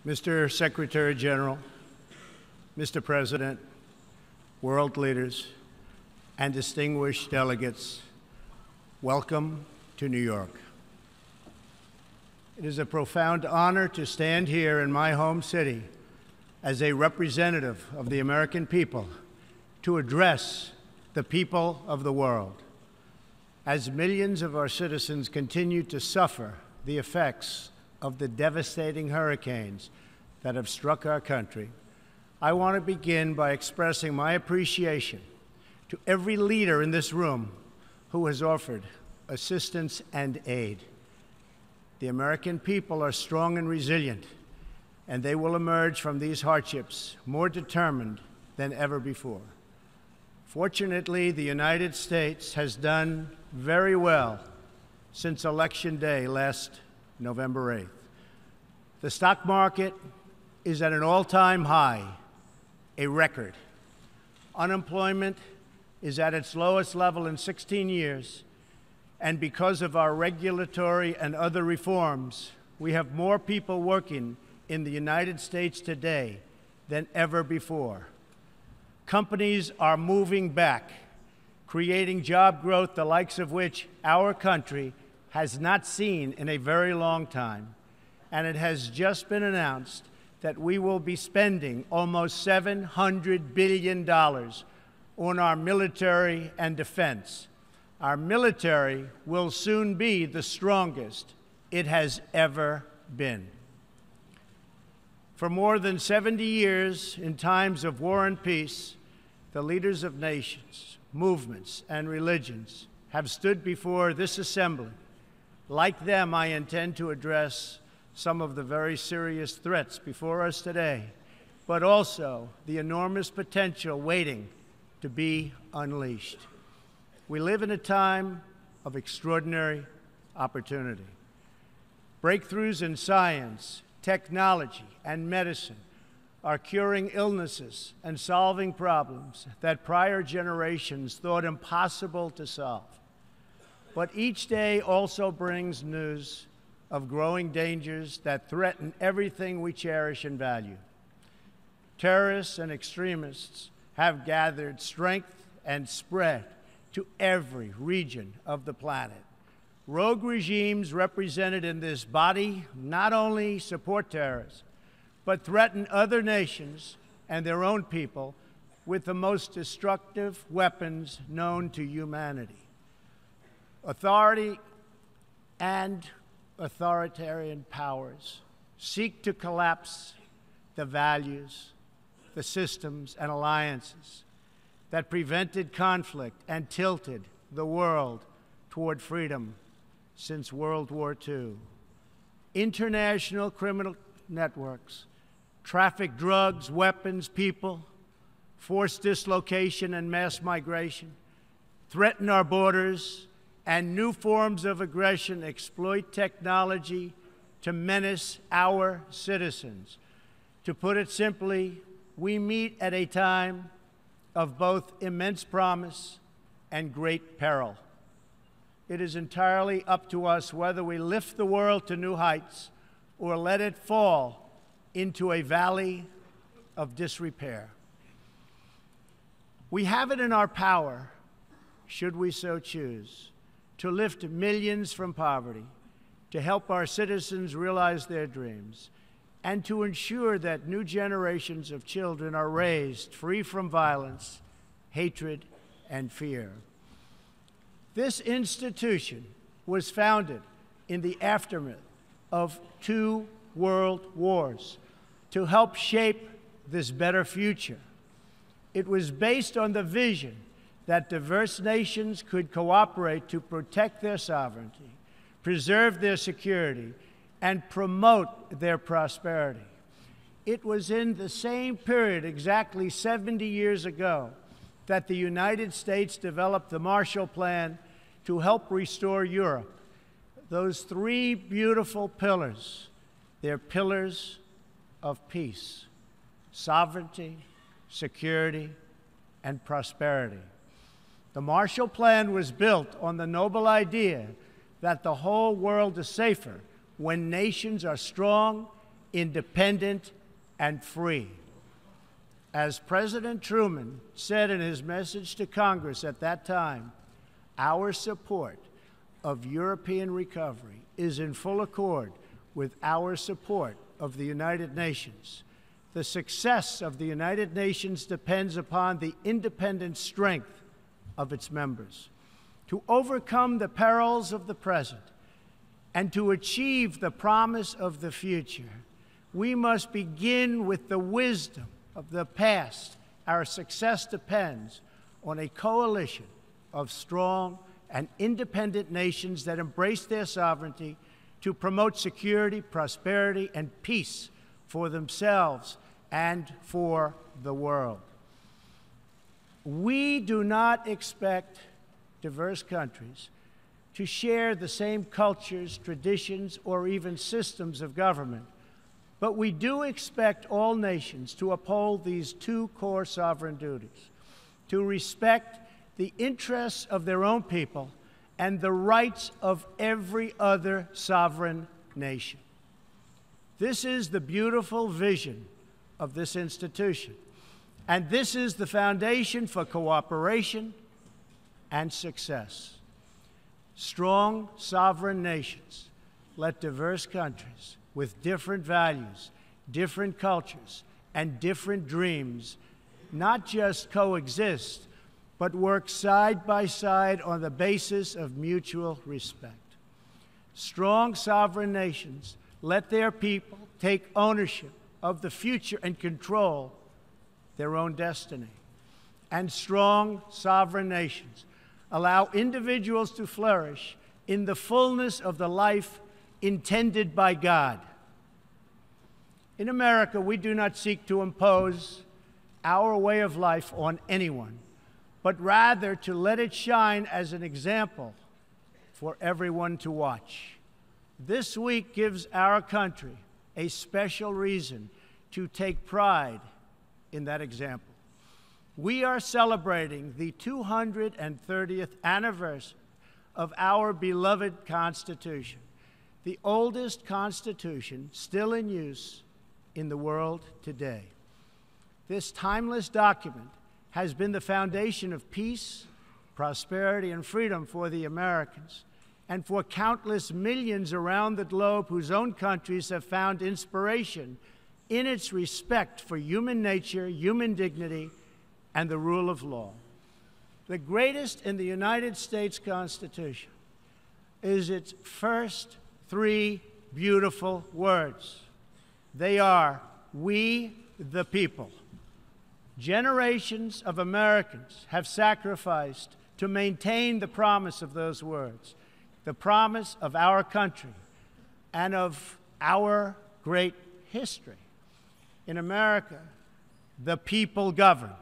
Mr. Secretary General, Mr. President, world leaders, and distinguished delegates, welcome to New York. It is a profound honor to stand here in my home city as a representative of the American people to address the people of the world. As millions of our citizens continue to suffer the effects of the devastating hurricanes that have struck our country, I want to begin by expressing my appreciation to every leader in this room who has offered assistance and aid. The American people are strong and resilient, and they will emerge from these hardships more determined than ever before. Fortunately, the United States has done very well since Election Day last November 8th. The stock market is at an all-time high, a record. Unemployment is at its lowest level in 16 years, and because of our regulatory and other reforms, we have more people working in the United States today than ever before. Companies are moving back, creating job growth the likes of which our country has not seen in a very long time. And it has just been announced that we will be spending almost $700 billion on our military and defense. Our military will soon be the strongest it has ever been. For more than 70 years, in times of war and peace, the leaders of nations, movements, and religions have stood before this assembly. Like them, I intend to address some of the very serious threats before us today, but also the enormous potential waiting to be unleashed. We live in a time of extraordinary opportunity. Breakthroughs in science, technology, and medicine are curing illnesses and solving problems that prior generations thought impossible to solve. But each day also brings news of growing dangers that threaten everything we cherish and value. Terrorists and extremists have gathered strength and spread to every region of the planet. Rogue regimes represented in this body not only support terrorists, but threaten other nations and their own people with the most destructive weapons known to humanity. Authority and authoritarian powers seek to collapse the values, the systems, and alliances that prevented conflict and tilted the world toward freedom since World War II. International criminal networks traffic drugs, weapons, people, forced dislocation and mass migration, threaten our borders, and new forms of aggression exploit technology to menace our citizens. To put it simply, we meet at a time of both immense promise and great peril. It is entirely up to us whether we lift the world to new heights or let it fall into a valley of disrepair. We have it in our power, should we so choose, to lift millions from poverty, to help our citizens realize their dreams, and to ensure that new generations of children are raised free from violence, hatred, and fear. This institution was founded in the aftermath of 2 world wars to help shape this better future. It was based on the vision that diverse nations could cooperate to protect their sovereignty, preserve their security, and promote their prosperity. It was in the same period, exactly 70 years ago, that the United States developed the Marshall Plan to help restore Europe. Those 3 beautiful pillars, they're pillars of peace, sovereignty, security, and prosperity. The Marshall Plan was built on the noble idea that the whole world is safer when nations are strong, independent, and free. As President Truman said in his message to Congress at that time, our support of European recovery is in full accord with our support of the United Nations. The success of the United Nations depends upon the independent strength of its members. To overcome the perils of the present and to achieve the promise of the future, we must begin with the wisdom of the past. Our success depends on a coalition of strong and independent nations that embrace their sovereignty to promote security, prosperity, and peace for themselves and for the world. We do not expect diverse countries to share the same cultures, traditions, or even systems of government, but we do expect all nations to uphold these two core sovereign duties: to respect the interests of their own people and the rights of every other sovereign nation. This is the beautiful vision of this institution, and this is the foundation for cooperation and success. Strong sovereign nations let diverse countries with different values, different cultures, and different dreams not just coexist, but work side by side on the basis of mutual respect. Strong sovereign nations let their people take ownership of the future and control their own destiny. And strong sovereign nations allow individuals to flourish in the fullness of the life intended by God. In America, we do not seek to impose our way of life on anyone, but rather to let it shine as an example for everyone to watch. This week gives our country a special reason to take pride in that example. We are celebrating the 230th anniversary of our beloved Constitution, the oldest Constitution still in use in the world today. This timeless document has been the foundation of peace, prosperity, and freedom for the Americans and for countless millions around the globe whose own countries have found inspiration in its respect for human nature, human dignity, and the rule of law. The greatest in the United States Constitution is its first three beautiful words. They are, "We the people." Generations of Americans have sacrificed to maintain the promise of those words, the promise of our country and of our great history. In America, the people govern,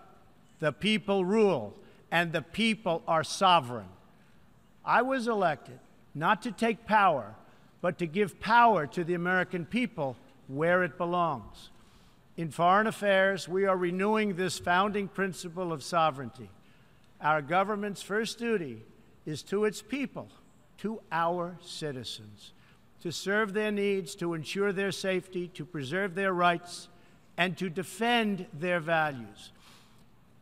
the people rule, and the people are sovereign. I was elected not to take power, but to give power to the American people where it belongs. In foreign affairs, we are renewing this founding principle of sovereignty. Our government's first duty is to its people, to our citizens, to serve their needs, to ensure their safety, to preserve their rights, and to defend their values.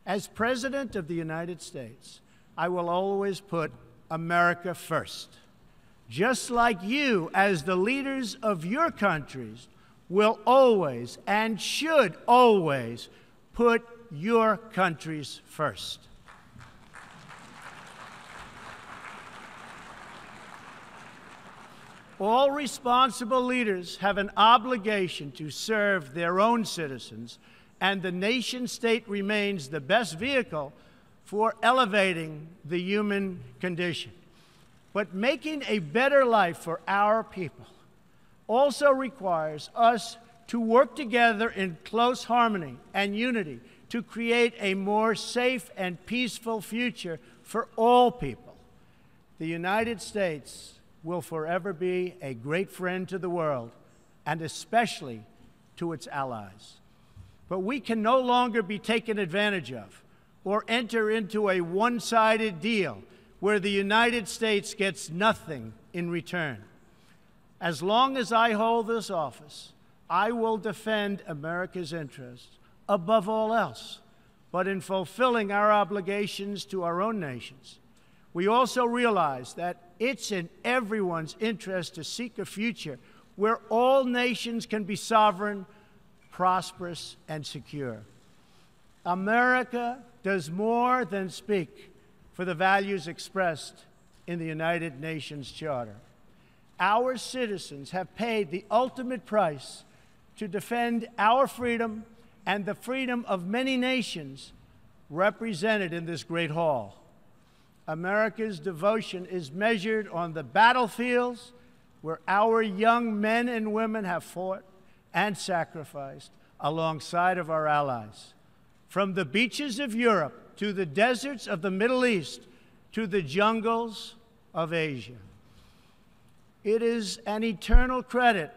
As President of the United States, I will always put America first, just like you, as the leaders of your countries, will always and should always put your countries first. All responsible leaders have an obligation to serve their own citizens, and the nation-state remains the best vehicle for elevating the human condition. But making a better life for our people also requires us to work together in close harmony and unity to create a more safe and peaceful future for all people. The United States will forever be a great friend to the world, and especially to its allies. But we can no longer be taken advantage of or enter into a one-sided deal where the United States gets nothing in return. As long as I hold this office, I will defend America's interests above all else. But in fulfilling our obligations to our own nations, we also realize that it's in everyone's interest to seek a future where all nations can be sovereign, prosperous, and secure. America does more than speak for the values expressed in the United Nations Charter. Our citizens have paid the ultimate price to defend our freedom and the freedom of many nations represented in this great hall. America's devotion is measured on the battlefields where our young men and women have fought and sacrificed alongside of our allies. From the beaches of Europe to the deserts of the Middle East to the jungles of Asia. It is an eternal credit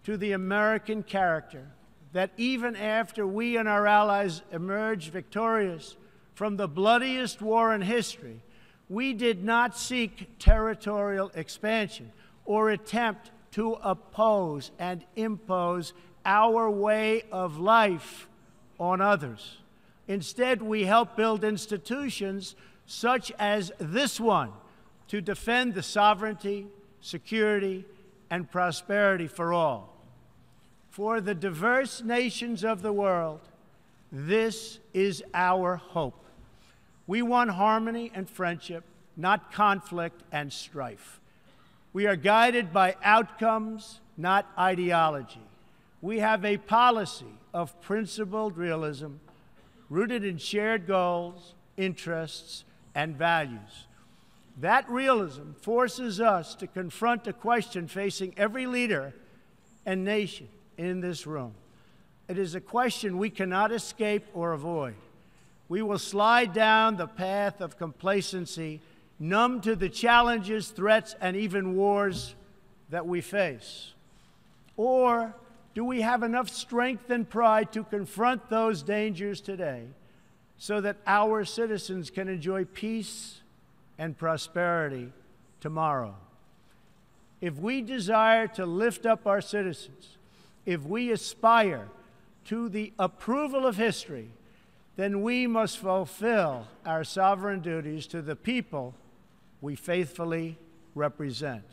to the American character that even after we and our allies emerged victorious from the bloodiest war in history, we did not seek territorial expansion or attempt to oppose and impose our way of life on others. Instead, we helped build institutions such as this one to defend the sovereignty, security, and prosperity for all. For the diverse nations of the world, this is our hope. We want harmony and friendship, not conflict and strife. We are guided by outcomes, not ideology. We have a policy of principled realism rooted in shared goals, interests, and values. That realism forces us to confront a question facing every leader and nation in this room. It is a question we cannot escape or avoid. We will slide down the path of complacency, numb to the challenges, threats, and even wars that we face. Or do we have enough strength and pride to confront those dangers today so that our citizens can enjoy peace and prosperity tomorrow? If we desire to lift up our citizens, if we aspire to the approval of history, then we must fulfill our sovereign duties to the people we faithfully represent.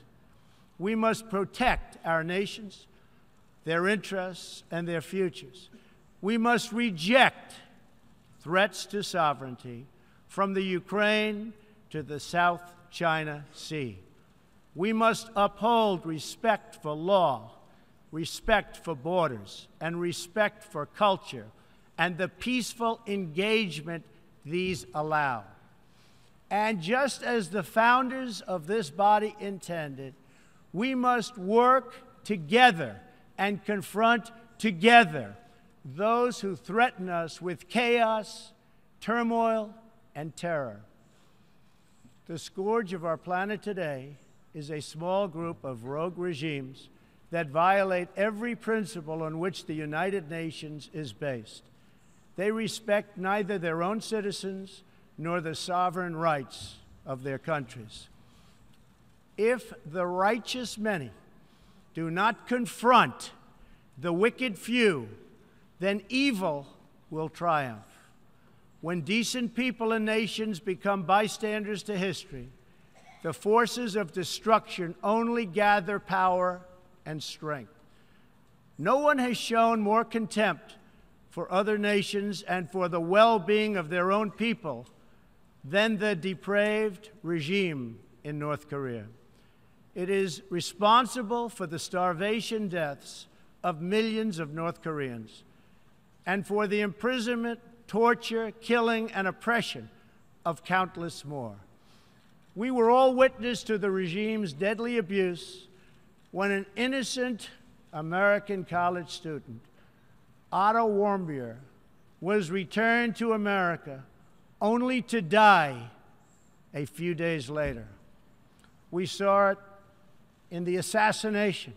We must protect our nations, their interests, and their futures. We must reject threats to sovereignty from the Ukraine to the South China Sea. We must uphold respect for law, respect for borders, and respect for culture, and the peaceful engagement these allow. And just as the founders of this body intended, we must work together and confront together those who threaten us with chaos, turmoil, and terror. The scourge of our planet today is a small group of rogue regimes that violate every principle on which the United Nations is based. They respect neither their own citizens nor the sovereign rights of their countries. If the righteous many do not confront the wicked few, then evil will triumph. When decent people and nations become bystanders to history, the forces of destruction only gather power and strength. No one has shown more contempt for other nations and for the well-being of their own people than the depraved regime in North Korea. It is responsible for the starvation deaths of millions of North Koreans and for the imprisonment, torture, killing, and oppression of countless more. We were all witness to the regime's deadly abuse when an innocent American college student, Otto Warmbier, was returned to America only to die a few days later. We saw it in the assassination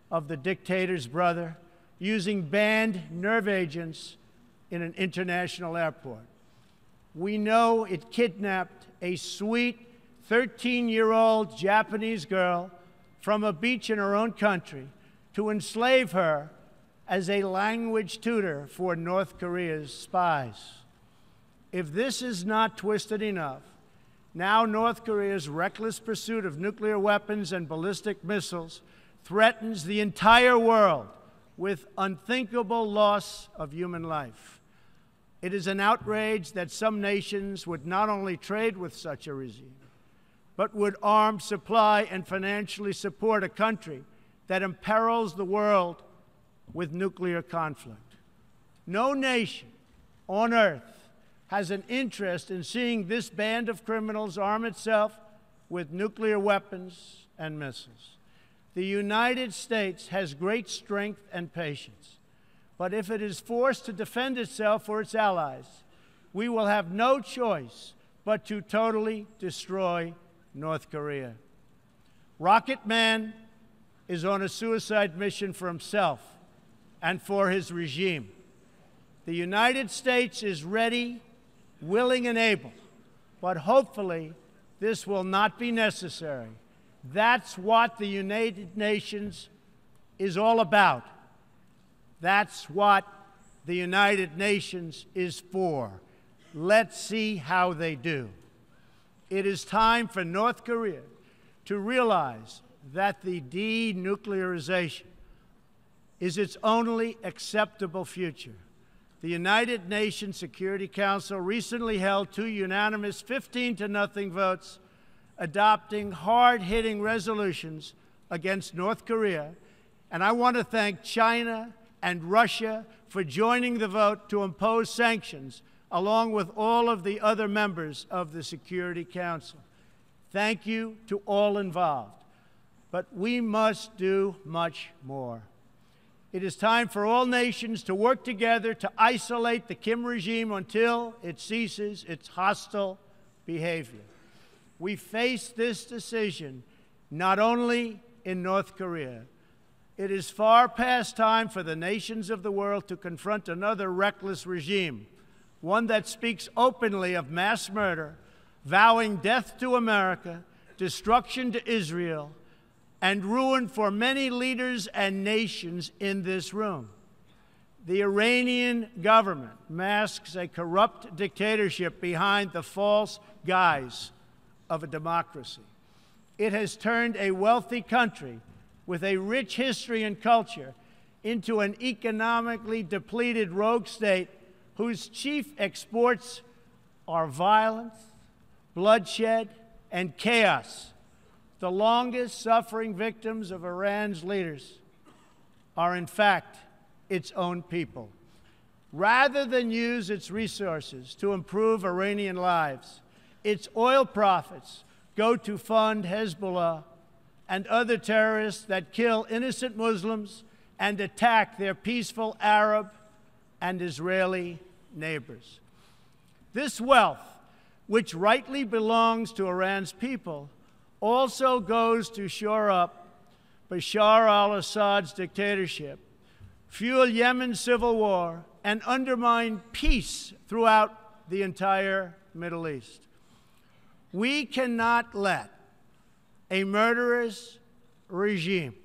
of the dictator's brother using banned nerve agents in an international airport. We know it kidnapped a sweet 13-year-old Japanese girl from a beach in her own country to enslave her as a language tutor for North Korea's spies. If this is not twisted enough, now North Korea's reckless pursuit of nuclear weapons and ballistic missiles threatens the entire world with unthinkable loss of human life. It is an outrage that some nations would not only trade with such a regime, but would arm, supply, and financially support a country that imperils the world with nuclear conflict. No nation on earth has an interest in seeing this band of criminals arm itself with nuclear weapons and missiles. The United States has great strength and patience, but if it is forced to defend itself or its allies, we will have no choice but to totally destroy North Korea. Rocket Man is on a suicide mission for himself and for his regime. The United States is ready, willing, and able, but hopefully this will not be necessary. That's what the United Nations is all about. That's what the United Nations is for. Let's see how they do. It is time for North Korea to realize that the denuclearization is its only acceptable future. The United Nations Security Council recently held 2 unanimous 15-0 votes adopting hard-hitting resolutions against North Korea, and I want to thank China and Russia for joining the vote to impose sanctions along with all of the other members of the Security Council. Thank you to all involved. But we must do much more. It is time for all nations to work together to isolate the Kim regime until it ceases its hostile behavior. We face this decision not only in North Korea. It is far past time for the nations of the world to confront another reckless regime, one that speaks openly of mass murder, vowing death to America, destruction to Israel, and ruin for many leaders and nations in this room. The Iranian government masks a corrupt dictatorship behind the false guise of a democracy. It has turned a wealthy country with a rich history and culture into an economically depleted rogue state whose chief exports are violence, bloodshed, and chaos. The longest suffering victims of Iran's leaders are, in fact, its own people. Rather than use its resources to improve Iranian lives, its oil profits go to fund Hezbollah and other terrorists that kill innocent Muslims and attack their peaceful Arab and Israeli neighbors. This wealth, which rightly belongs to Iran's people, also goes to shore up Bashar al-Assad's dictatorship, fuel Yemen's civil war, and undermine peace throughout the entire Middle East. We cannot let a murderous regime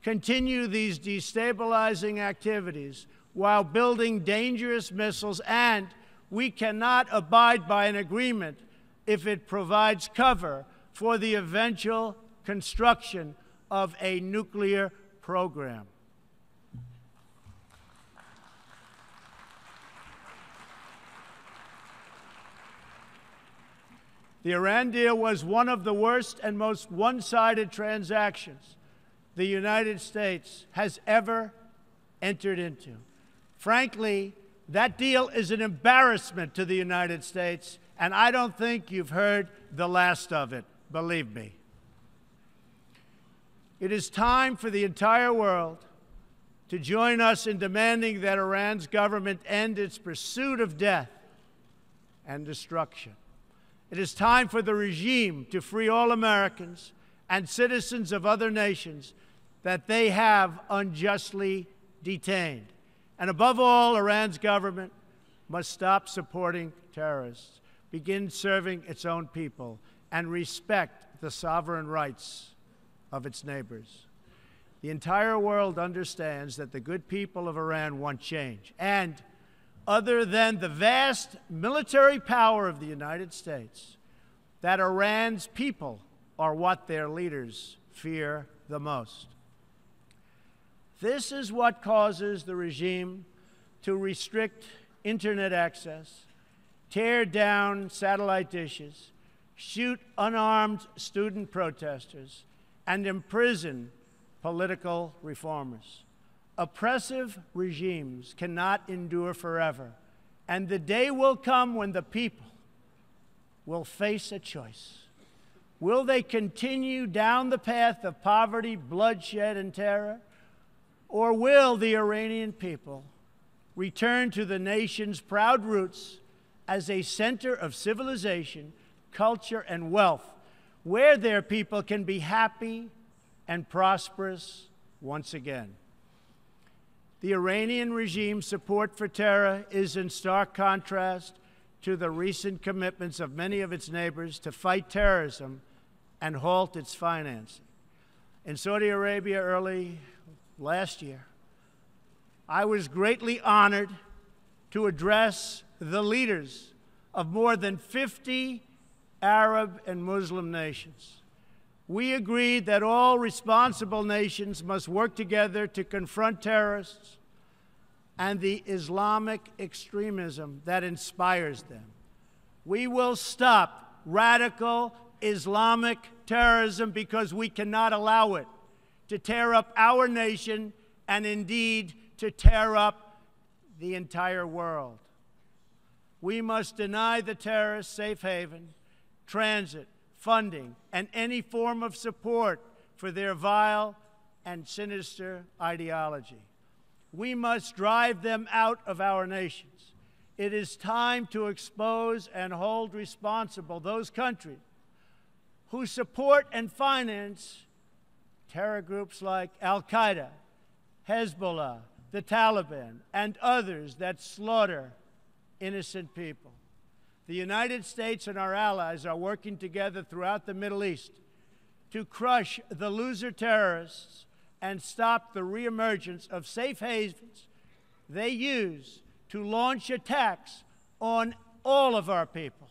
continue these destabilizing activities while building dangerous missiles, and we cannot abide by an agreement if it provides cover for the eventual construction of a nuclear program. The Iran deal was one of the worst and most one-sided transactions the United States has ever entered into. Frankly, that deal is an embarrassment to the United States, and I don't think you've heard the last of it, believe me. It is time for the entire world to join us in demanding that Iran's government end its pursuit of death and destruction. It is time for the regime to free all Americans and citizens of other nations that they have unjustly detained. And above all, Iran's government must stop supporting terrorists, begin serving its own people, and respect the sovereign rights of its neighbors. The entire world understands that the good people of Iran want change. And other than the vast military power of the United States, that Iran's people are what their leaders fear the most. This is what causes the regime to restrict internet access, tear down satellite dishes, shoot unarmed student protesters, and imprison political reformers. Oppressive regimes cannot endure forever, and the day will come when the people will face a choice. Will they continue down the path of poverty, bloodshed, and terror, or will the Iranian people return to the nation's proud roots as a center of civilization, culture, and wealth, where their people can be happy and prosperous once again? The Iranian regime's support for terror is in stark contrast to the recent commitments of many of its neighbors to fight terrorism and halt its financing. In Saudi Arabia early last year, I was greatly honored to address the leaders of more than 50 Arab and Muslim nations. We agreed that all responsible nations must work together to confront terrorists and the Islamic extremism that inspires them. We will stop radical Islamic terrorism because we cannot allow it to tear up our nation and indeed to tear up the entire world. We must deny the terrorists safe haven, transit, funding, and any form of support for their vile and sinister ideology. We must drive them out of our nations. It is time to expose and hold responsible those countries who support and finance terror groups like Al-Qaeda, Hezbollah, the Taliban, and others that slaughter innocent people. The United States and our allies are working together throughout the Middle East to crush the loser terrorists and stop the reemergence of safe havens they use to launch attacks on all of our people.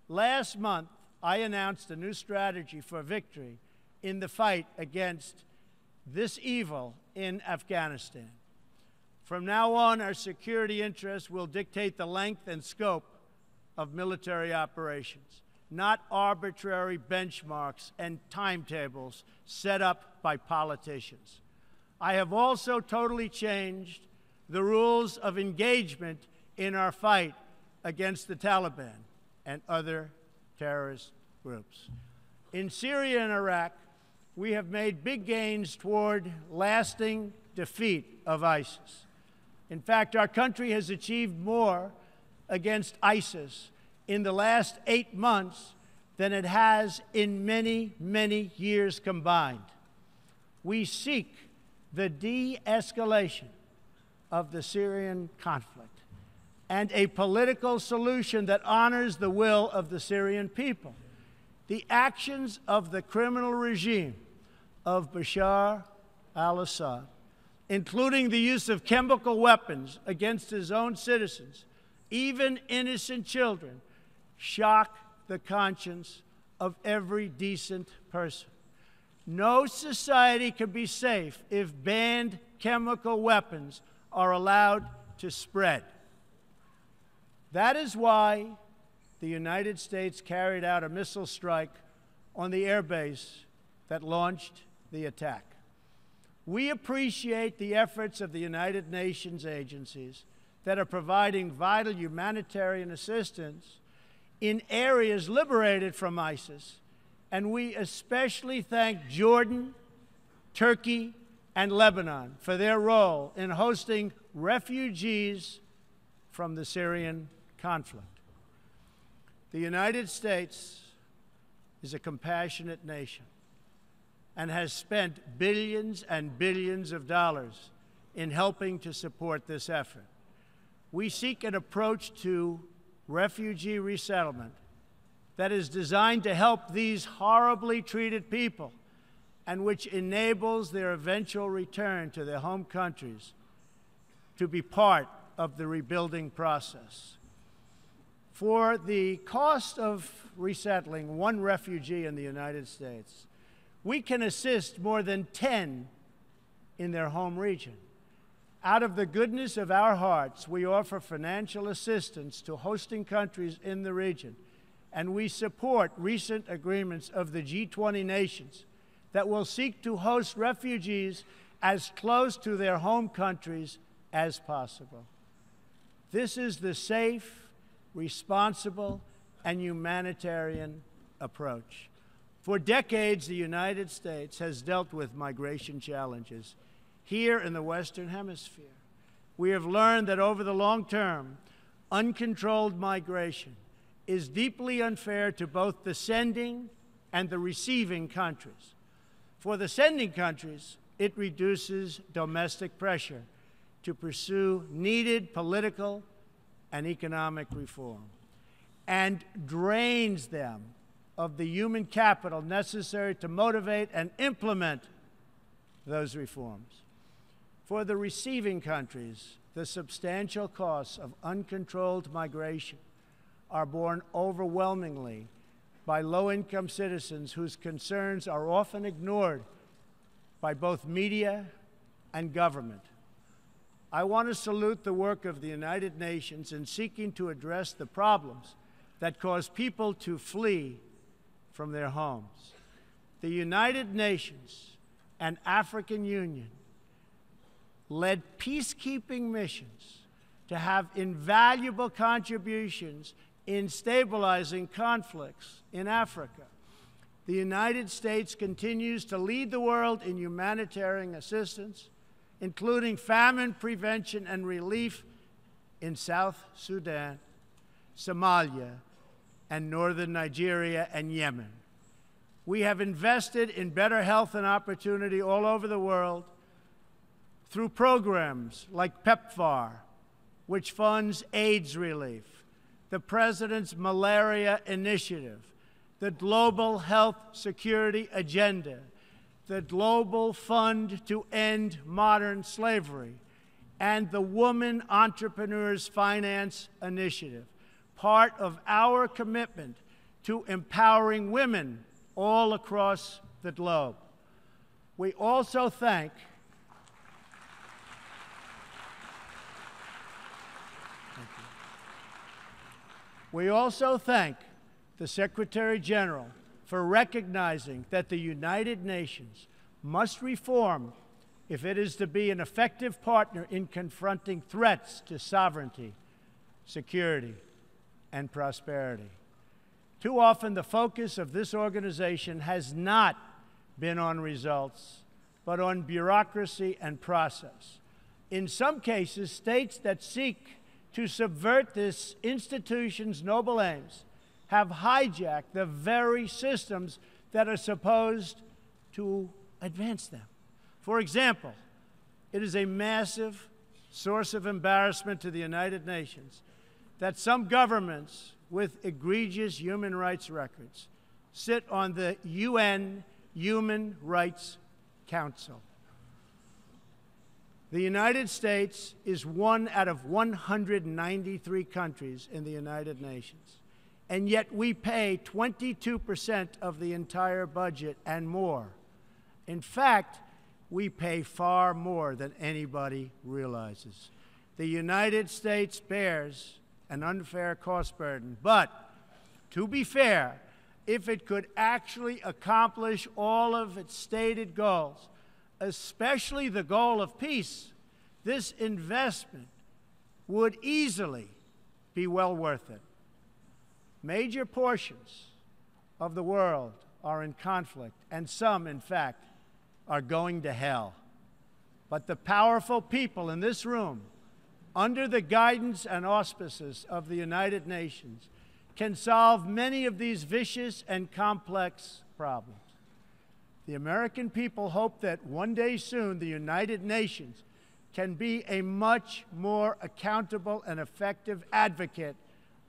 Last month, I announced a new strategy for victory in the fight against this evil in Afghanistan. From now on, our security interests will dictate the length and scope of military operations, not arbitrary benchmarks and timetables set up by politicians. I have also totally changed the rules of engagement in our fight against the Taliban and other terrorist groups. In Syria and Iraq, we have made big gains toward lasting defeat of ISIS. In fact, our country has achieved more against ISIS in the last 8 months than it has in many, many years combined. We seek the de-escalation of the Syrian conflict and a political solution that honors the will of the Syrian people. The actions of the criminal regime of Bashar al-Assad, including the use of chemical weapons against his own citizens, even innocent children, shock the conscience of every decent person. No society can be safe if banned chemical weapons are allowed to spread. That is why the United States carried out a missile strike on the airbase that launched the attack. We appreciate the efforts of the United Nations agencies that are providing vital humanitarian assistance in areas liberated from ISIS, and we especially thank Jordan, Turkey, and Lebanon for their role in hosting refugees from the Syrian conflict. The United States is a compassionate nation and has spent billions and billions of dollars in helping to support this effort. We seek an approach to refugee resettlement that is designed to help these horribly treated people and which enables their eventual return to their home countries to be part of the rebuilding process. For the cost of resettling one refugee in the United States, we can assist more than 10 in their home region. Out of the goodness of our hearts, we offer financial assistance to hosting countries in the region, and we support recent agreements of the G20 nations that will seek to host refugees as close to their home countries as possible. This is the safe, responsible, and humanitarian approach. For decades, the United States has dealt with migration challenges here in the Western Hemisphere. We have learned that over the long term, uncontrolled migration is deeply unfair to both the sending and the receiving countries. For the sending countries, it reduces domestic pressure to pursue needed political and economic reform, and drains them of the human capital necessary to motivate and implement those reforms. For the receiving countries, the substantial costs of uncontrolled migration are borne overwhelmingly by low-income citizens whose concerns are often ignored by both media and government. I want to salute the work of the United Nations in seeking to address the problems that cause people to flee from their homes. The United Nations and African Union led peacekeeping missions to have invaluable contributions in stabilizing conflicts in Africa. The United States continues to lead the world in humanitarian assistance, including famine prevention and relief in South Sudan, Somalia, and northern Nigeria and Yemen. We have invested in better health and opportunity all over the world through programs like PEPFAR, which funds AIDS relief, the President's Malaria Initiative, the Global Health Security Agenda, the Global Fund to End Modern Slavery, and the Woman Entrepreneurs Finance Initiative, part of our commitment to empowering women all across the globe. We also thank the Secretary General for recognizing that the United Nations must reform if it is to be an effective partner in confronting threats to sovereignty, security, and prosperity. Too often, the focus of this organization has not been on results, but on bureaucracy and process. In some cases, states that seek to subvert this institution's noble aims have hijacked the very systems that are supposed to advance them. For example, it is a massive source of embarrassment to the United Nations that some governments with egregious human rights records sit on the UN Human Rights Council. The United States is one out of 193 countries in the United Nations, and yet we pay 22% of the entire budget and more. In fact, we pay far more than anybody realizes. The United States bears an unfair cost burden, but to be fair, if it could actually accomplish all of its stated goals, especially the goal of peace, this investment would easily be well worth it. Major portions of the world are in conflict, and some, in fact, are going to hell. But the powerful people in this room, under the guidance and auspices of the United Nations, can solve many of these vicious and complex problems. The American people hope that one day soon the United Nations can be a much more accountable and effective advocate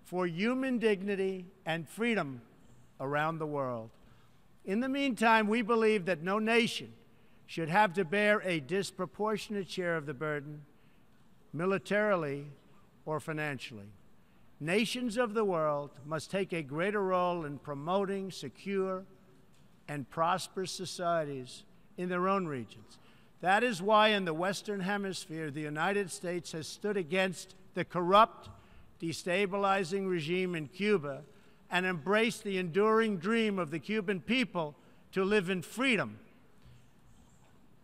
for human dignity and freedom around the world. In the meantime, we believe that no nation should have to bear a disproportionate share of the burden, militarily or financially. Nations of the world must take a greater role in promoting secure and prosperous societies in their own regions. That is why in the Western Hemisphere, the United States has stood against the corrupt, destabilizing regime in Cuba and embraced the enduring dream of the Cuban people to live in freedom.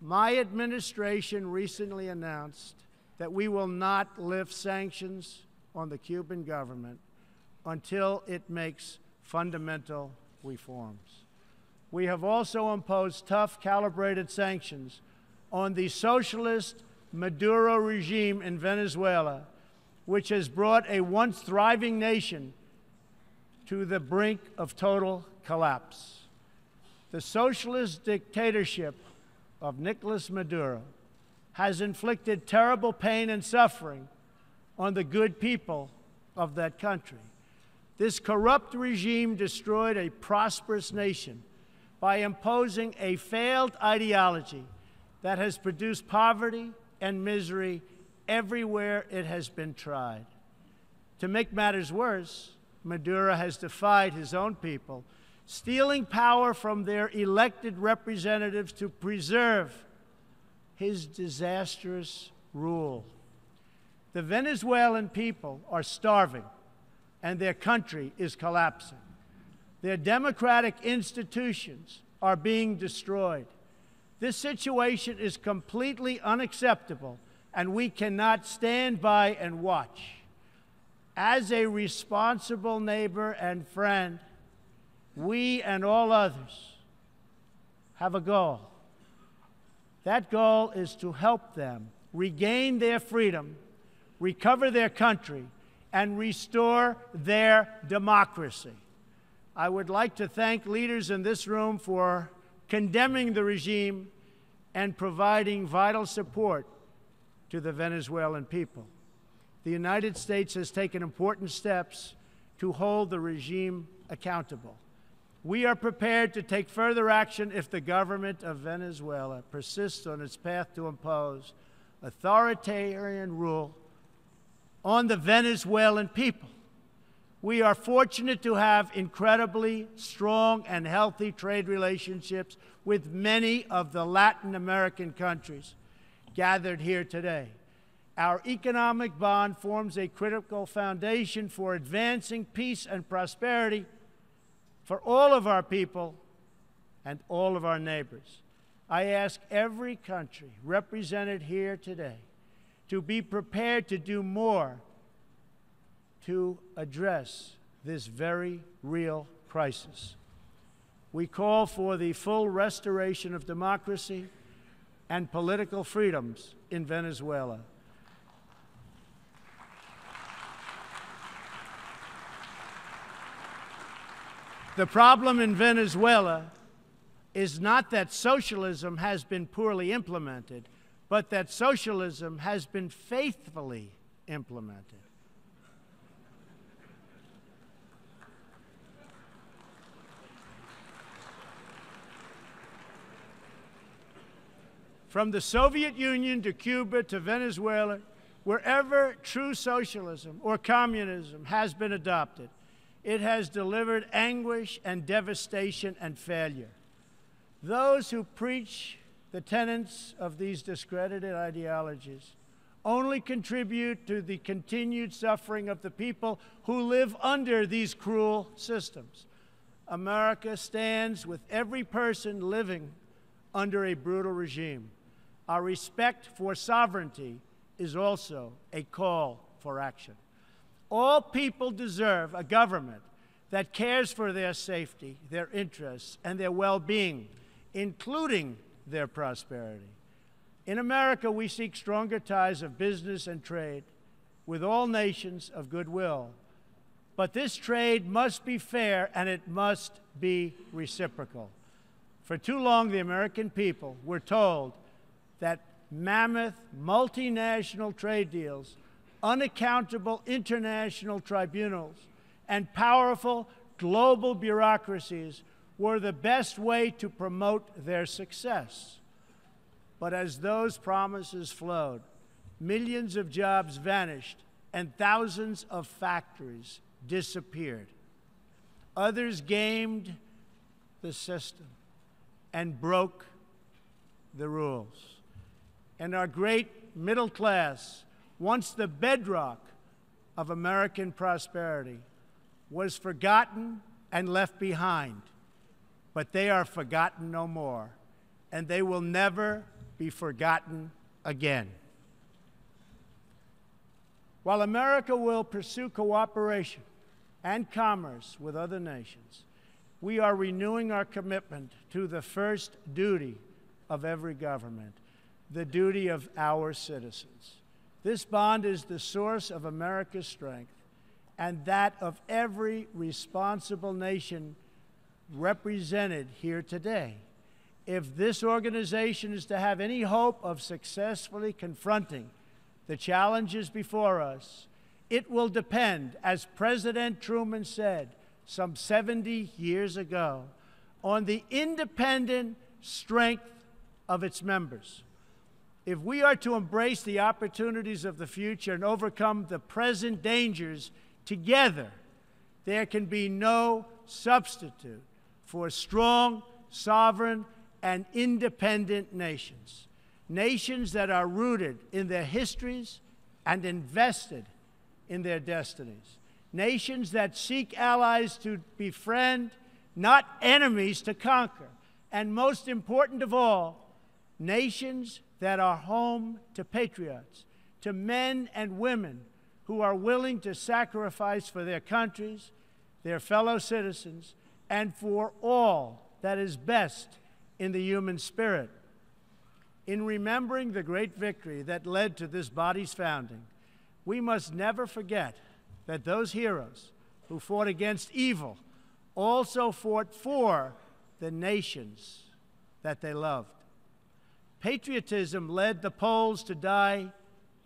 My administration recently announced that we will not lift sanctions on the Cuban government until it makes fundamental reforms. We have also imposed tough, calibrated sanctions on the socialist Maduro regime in Venezuela, which has brought a once thriving nation to the brink of total collapse. The socialist dictatorship of Nicolas Maduro has inflicted terrible pain and suffering on the good people of that country. This corrupt regime destroyed a prosperous nation by imposing a failed ideology that has produced poverty and misery everywhere it has been tried. To make matters worse, Maduro has defied his own people, stealing power from their elected representatives to preserve his disastrous rule. The Venezuelan people are starving, and their country is collapsing. Their democratic institutions are being destroyed. This situation is completely unacceptable, and we cannot stand by and watch. As a responsible neighbor and friend, we and all others have a goal. That goal is to help them regain their freedom, recover their country, and restore their democracy. I would like to thank leaders in this room for condemning the regime and providing vital support to the Venezuelan people. The United States has taken important steps to hold the regime accountable. We are prepared to take further action if the government of Venezuela persists on its path to impose authoritarian rule on the Venezuelan people. We are fortunate to have incredibly strong and healthy trade relationships with many of the Latin American countries gathered here today. Our economic bond forms a critical foundation for advancing peace and prosperity for all of our people and all of our neighbors. I ask every country represented here today to be prepared to do more to address this very real crisis. We call for the full restoration of democracy and political freedoms in Venezuela. The problem in Venezuela is not that socialism has been poorly implemented, but that socialism has been faithfully implemented. From the Soviet Union to Cuba to Venezuela, wherever true socialism or communism has been adopted, it has delivered anguish and devastation and failure. Those who preach the tenets of these discredited ideologies only contribute to the continued suffering of the people who live under these cruel systems. America stands with every person living under a brutal regime. Our respect for sovereignty is also a call for action. All people deserve a government that cares for their safety, their interests, and their well-being, including their prosperity. In America, we seek stronger ties of business and trade with all nations of goodwill. But this trade must be fair, and it must be reciprocal. For too long, the American people were told that mammoth multinational trade deals, unaccountable international tribunals, and powerful global bureaucracies were the best way to promote their success. But as those promises flowed, millions of jobs vanished and thousands of factories disappeared. Others gamed the system and broke the rules. And our great middle class, once the bedrock of American prosperity, was forgotten and left behind. But they are forgotten no more, and they will never be forgotten again. While America will pursue cooperation and commerce with other nations, we are renewing our commitment to the first duty of every government, the duty of our citizens. This bond is the source of America's strength and that of every responsible nation represented here today. If this organization is to have any hope of successfully confronting the challenges before us, it will depend, as President Truman said some 70 years ago, on the independent strength of its members. If we are to embrace the opportunities of the future and overcome the present dangers together, there can be no substitute for strong, sovereign, and independent nations. Nations that are rooted in their histories and invested in their destinies. Nations that seek allies to befriend, not enemies to conquer. And most important of all, nations that are home to patriots, to men and women who are willing to sacrifice for their countries, their fellow citizens, and for all that is best in the human spirit. In remembering the great victory that led to this body's founding, we must never forget that those heroes who fought against evil also fought for the nations that they loved. Patriotism led the Poles to die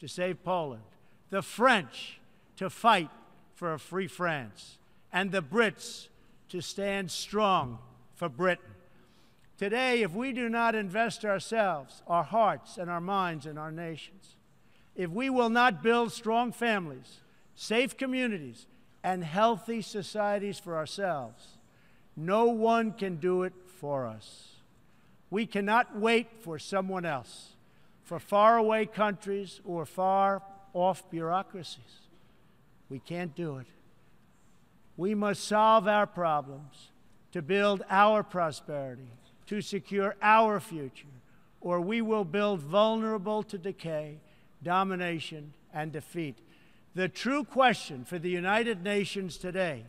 to save Poland, the French to fight for a free France, and the Brits to stand strong for Britain. Today, if we do not invest ourselves, our hearts, and our minds in our nations, if we will not build strong families, safe communities, and healthy societies for ourselves, no one can do it for us. We cannot wait for someone else, for faraway countries or far-off bureaucracies. We can't do it. We must solve our problems to build our prosperity, to secure our future, or we will build vulnerable to decay, domination, and defeat. The true question for the United Nations today,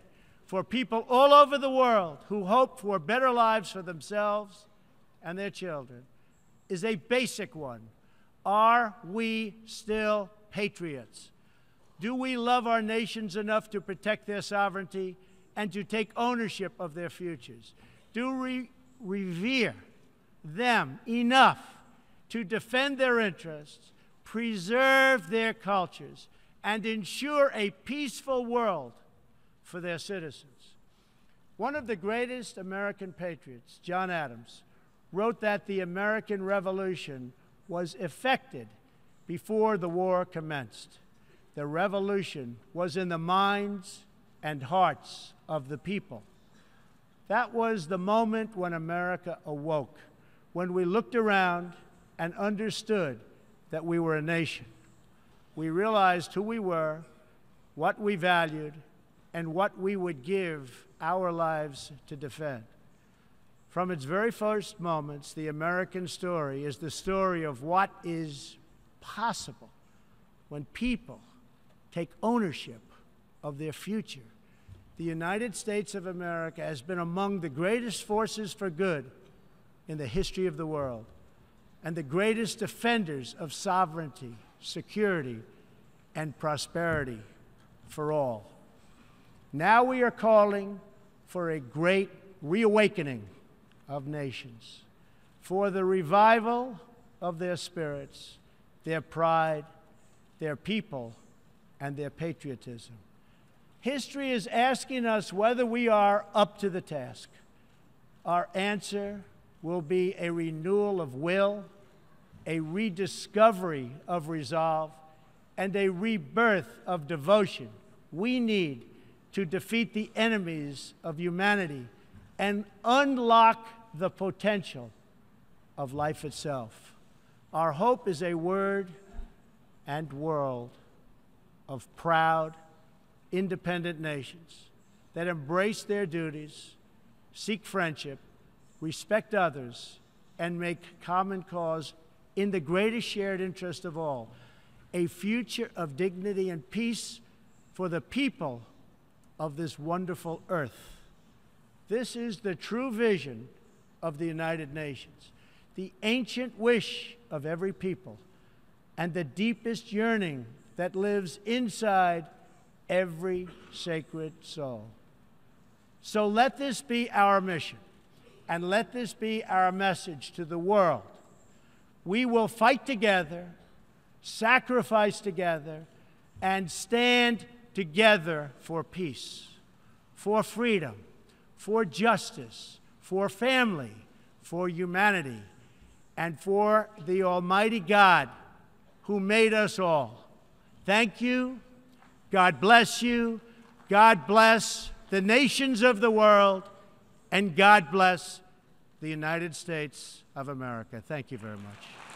for people all over the world who hope for better lives for themselves and their children, is a basic one. Are we still patriots? Do we love our nations enough to protect their sovereignty and to take ownership of their futures? Do we revere them enough to defend their interests, preserve their cultures, and ensure a peaceful world for their citizens? One of the greatest American patriots, John Adams, wrote that the American Revolution was effected before the war commenced. The revolution was in the minds and hearts of the people. That was the moment when America awoke, when we looked around and understood that we were a nation. We realized who we were, what we valued, and what we would give our lives to defend. From its very first moments, the American story is the story of what is possible when people take ownership of their future. The United States of America has been among the greatest forces for good in the history of the world and the greatest defenders of sovereignty, security, and prosperity for all. Now we are calling for a great reawakening of nations, for the revival of their spirits, their pride, their people, and their patriotism. History is asking us whether we are up to the task. Our answer will be a renewal of will, a rediscovery of resolve, and a rebirth of devotion we need to defeat the enemies of humanity and unlock the potential of life itself. Our hope is a word and world of proud, independent nations that embrace their duties, seek friendship, respect others, and make common cause in the greatest shared interest of all, a future of dignity and peace for the people of this wonderful earth. This is the true vision of the United Nations, the ancient wish of every people, and the deepest yearning that lives inside every sacred soul. So let this be our mission, and let this be our message to the world. We will fight together, sacrifice together, and stand together for peace, for freedom, for justice, for family, for humanity, and for the Almighty God who made us all. Thank you. God bless you. God bless the nations of the world, and God bless the United States of America. Thank you very much.